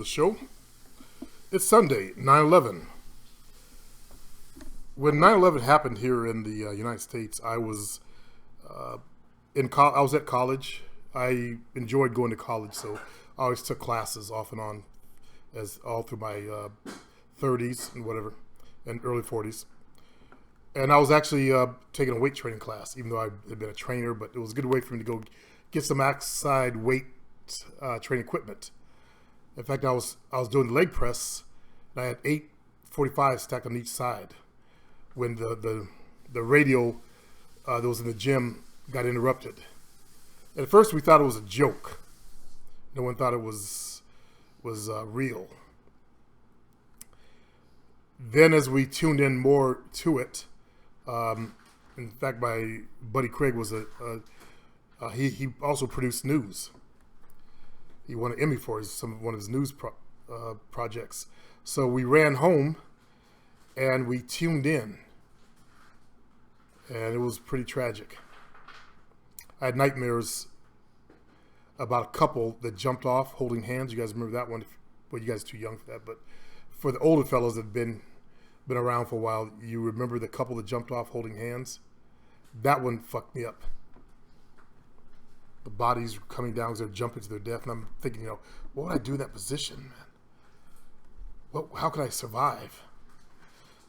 The show. It's Sunday, 9/11. When 9/11 happened here in the United States, I was I was at college. I enjoyed going to college, so I always took classes off and on, as all through my 30s and whatever, and early 40s. And I was actually taking a weight training class, even though I had been a trainer. But it was a good way for me to go get some outside weight training equipment. In fact, I was doing the leg press, and I had 845 stacked on each side when the radio that was in the gym got interrupted. And at first, we thought it was a joke. No one thought it was real. Then, as we tuned in more to it, in fact, my buddy Craig was he also produced news. He won an Emmy for one of his news projects. So we ran home and we tuned in, and it was pretty tragic. I had nightmares about a couple that jumped off holding hands. You guys remember that one? Well, you guys are too young for that, but for the older fellows that have been around for a while, you remember the couple that jumped off holding hands? That one fucked me up. The bodies were coming down because they're jumping to their death, and I'm thinking, what would I do in that position, man? How could I survive?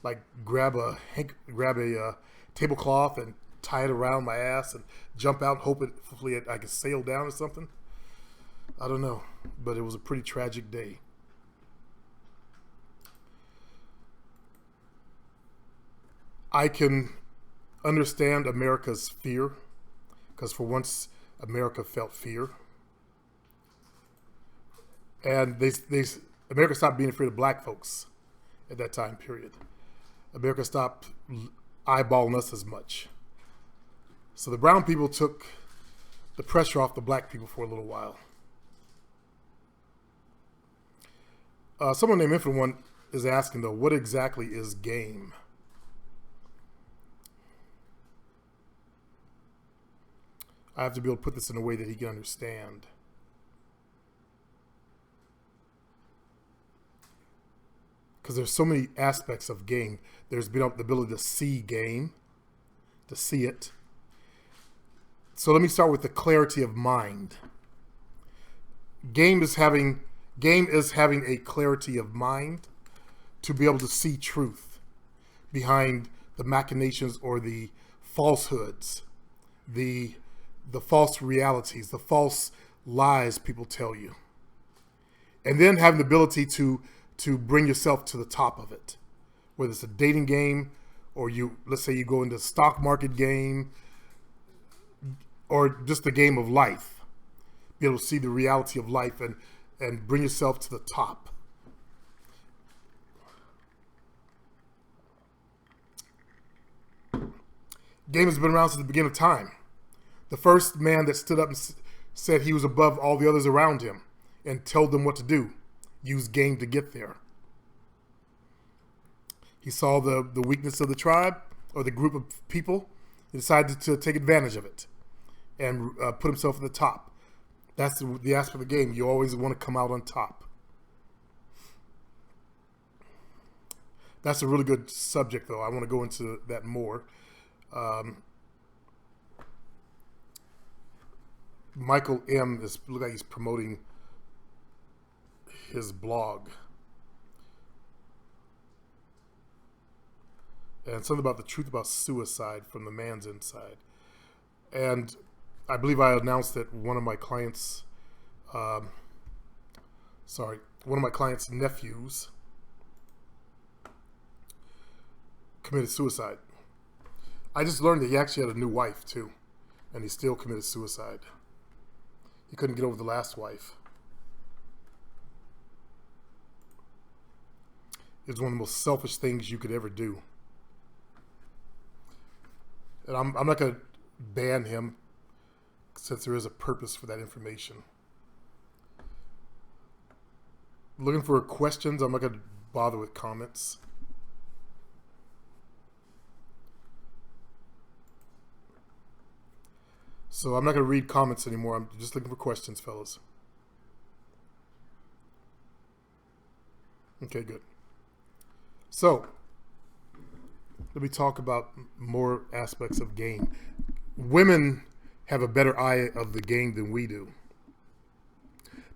Like grab a tablecloth and tie it around my ass and jump out, hopefully I could sail down or something. I don't know, but it was a pretty tragic day. I can understand America's fear, because for once America felt fear, and America stopped being afraid of black folks at that time period. America stopped eyeballing us as much. So the brown people took the pressure off the black people for a little while. Someone named Infinite One is asking, though, what exactly is game? I have to be able to put this in a way that he can understand. Because there's so many aspects of game. There's been the ability to see game, to see it. So let me start with the clarity of mind. Game is having a clarity of mind to be able to see truth behind the machinations or the falsehoods, the false realities, the false lies people tell you. And then having the ability to bring yourself to the top of it. Whether it's a dating game, or let's say you go into a stock market game, or just the game of life. Be able to see the reality of life and bring yourself to the top. Game has been around since the beginning of time. The first man that stood up and said he was above all the others around him and told them what to do, used game to get there. He saw the weakness of the tribe or the group of people and decided to take advantage of it and put himself at the top. That's the aspect of the game. You always want to come out on top. That's a really good subject, though. I want to go into that more. Michael M. looks like he's promoting his blog. And something about the truth about suicide from the man's inside. And I believe I announced that one of my clients' nephews committed suicide. I just learned that he actually had a new wife, too. And he still committed suicide. He couldn't get over the last wife. It's one of the most selfish things you could ever do. And I'm not going to ban him, since there is a purpose for that information. Looking for questions. I'm not going to bother with comments. So I'm not going to read comments anymore. I'm just looking for questions, fellas. Okay, good. So let me talk about more aspects of game. Women have a better eye of the game than we do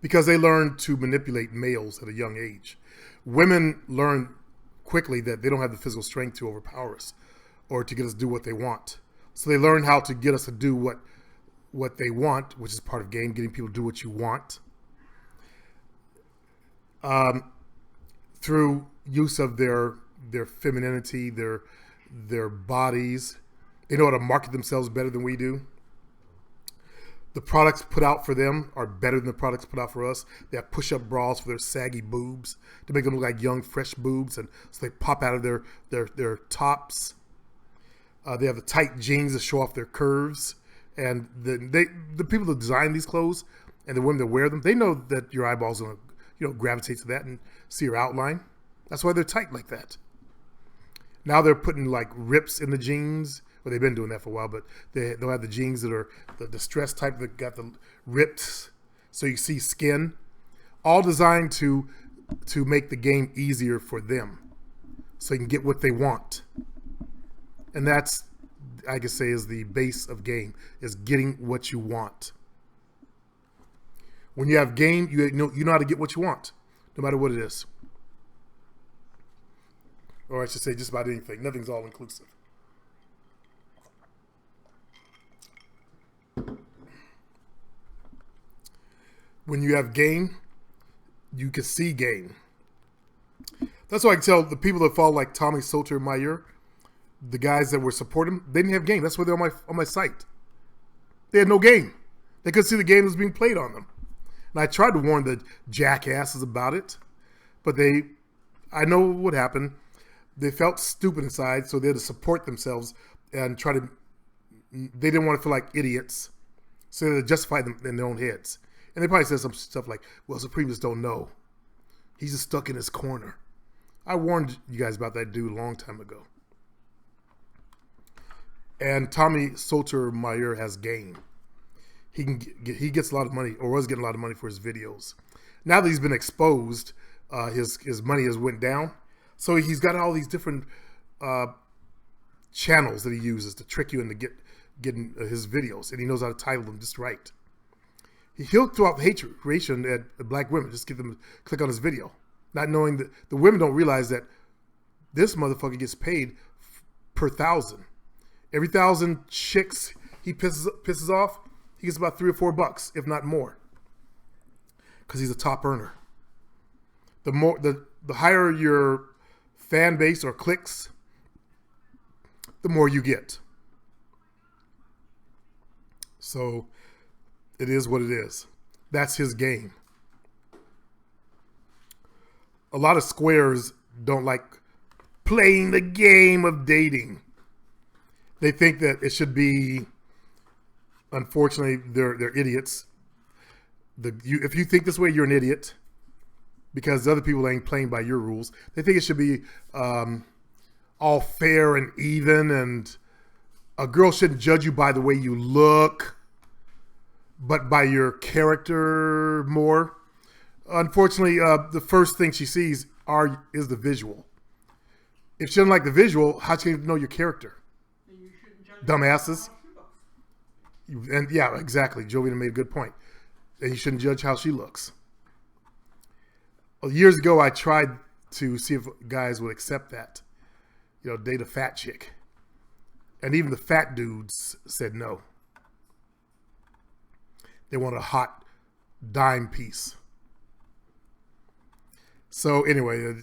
because they learn to manipulate males at a young age. Women learn quickly that they don't have the physical strength to overpower us or to get us to do what they want. So they learn how to get us to do what they want, which is part of game, getting people to do what you want. Through use of their femininity, their bodies. They know how to market themselves better than we do. The products put out for them are better than the products put out for us. They have push-up bras for their saggy boobs to make them look like young, fresh boobs, and so they pop out of their tops. They have the tight jeans that show off their curves, and the people that design these clothes and the women that wear them, they know that your eyeballs are gonna gravitate to that and see your outline. That's why they're tight like that. Now they're putting like rips in the jeans. Well, they've been doing that for a while, but they'll have the jeans that are the distressed type that got the rips, so you see skin. All designed to make the game easier for them, so you can get what they want. And that's, I can say, is the base of game, is getting what you want. When you have game, you know how to get what you want, no matter what it is. Or I should say just about anything. Nothing's all inclusive. When you have game, you can see game. That's why I can tell the people that follow like Tommy Sotomayor, the guys that were supporting him, they didn't have game. That's why they're on my site. They had no game. They couldn't see the game that was being played on them. And I tried to warn the jackasses about it, but I know what happened. They felt stupid inside, so they had to support themselves and they didn't want to feel like idiots, so they had to justify them in their own heads. And they probably said some stuff like, well, Supreme just don't know. He's just stuck in his corner. I warned you guys about that dude a long time ago. And Tommy Sotomayor has game. He gets a lot of money, or was getting a lot of money for his videos. Now that he's been exposed, his money has went down. So he's got all these different channels that he uses to trick you into getting his videos, and he knows how to title them just right. He'll throw out hatred at black women, just get them to click on his video, not knowing that the women don't realize that this motherfucker gets paid per 1,000. Every 1,000 chicks he pisses off, he gets about $3 or $4, if not more, because he's a top earner. The higher your fan base or clicks, the more you get. So it is what it is. That's his game. A lot of squares don't like playing the game of dating. They think that it should be, unfortunately, they're idiots. If you think this way, you're an idiot, because the other people ain't playing by your rules. They think it should be all fair and even, and a girl shouldn't judge you by the way you look, but by your character more. Unfortunately, the first thing she sees is the visual. If she doesn't like the visual, how's she going to know your character? You shouldn't judge Dumbasses. how she looks. And yeah, exactly. Jovina made a good point. And you shouldn't judge how she looks. Well, years ago, I tried to see if guys would accept that. Date a fat chick. And even the fat dudes said no. They want a hot dime piece. So anyway,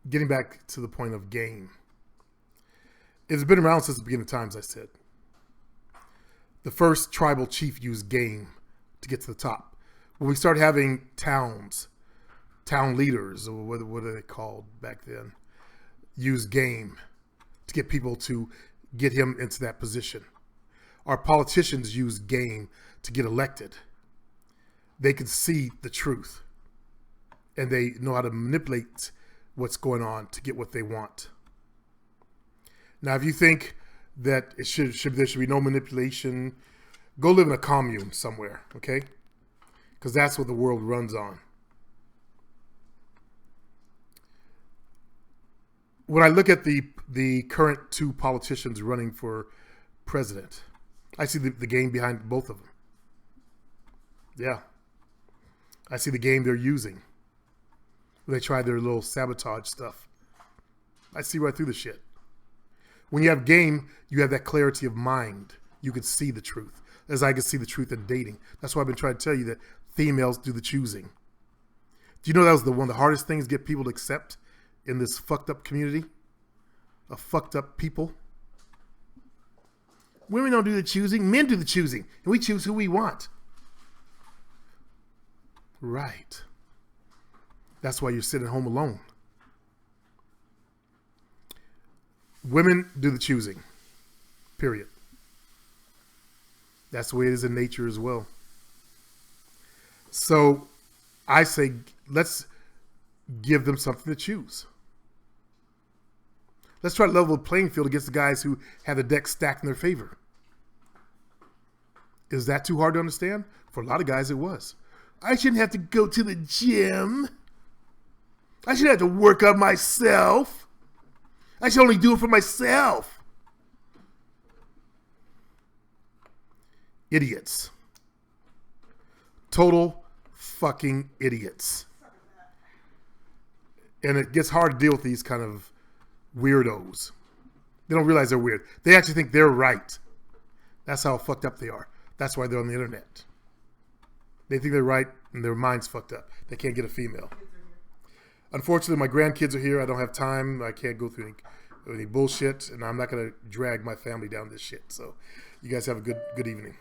getting back to the point of game. It's been around since the beginning of times, I said. The first tribal chief used game to get to the top. When we started having town leaders, or what are they called back then, use game to get people to get him into that position. Our politicians use game to get elected. They can see the truth, and they know how to manipulate what's going on to get what they want. Now, if you think that there should be no manipulation, go live in a commune somewhere, okay? Because that's what the world runs on. when I look at the current two politicians running for president, I see the game behind both of them. Yeah. I see the game they're using. They try their little sabotage stuff. I see right through the shit. When you have game, you have that clarity of mind. You can see the truth, as I can see the truth in dating. That's why I've been trying to tell you that females do the choosing. Do you know that was one of the hardest things to get people to accept in this fucked up community of fucked up people? Women don't do the choosing. Men do the choosing. And we choose who we want. Right. That's why you're sitting home alone. Women do the choosing. Period. That's the way it is in nature as well. So I say, let's give them something to choose. Let's try to level the playing field against the guys who have the deck stacked in their favor. Is that too hard to understand? For a lot of guys, it was. I shouldn't have to go to the gym. I shouldn't have to work on myself. I should only do it for myself. Idiots. Total fucking idiots. And it gets hard to deal with these kind of weirdos. They don't realize they're weird. They actually think they're right. That's how fucked up they are. That's why they're on the internet. They think they're right and their mind's fucked up. They can't get a female. Unfortunately, my grandkids are here. I don't have time. I can't go through any bullshit, and I'm not going to drag my family down this shit. So you guys have a good evening.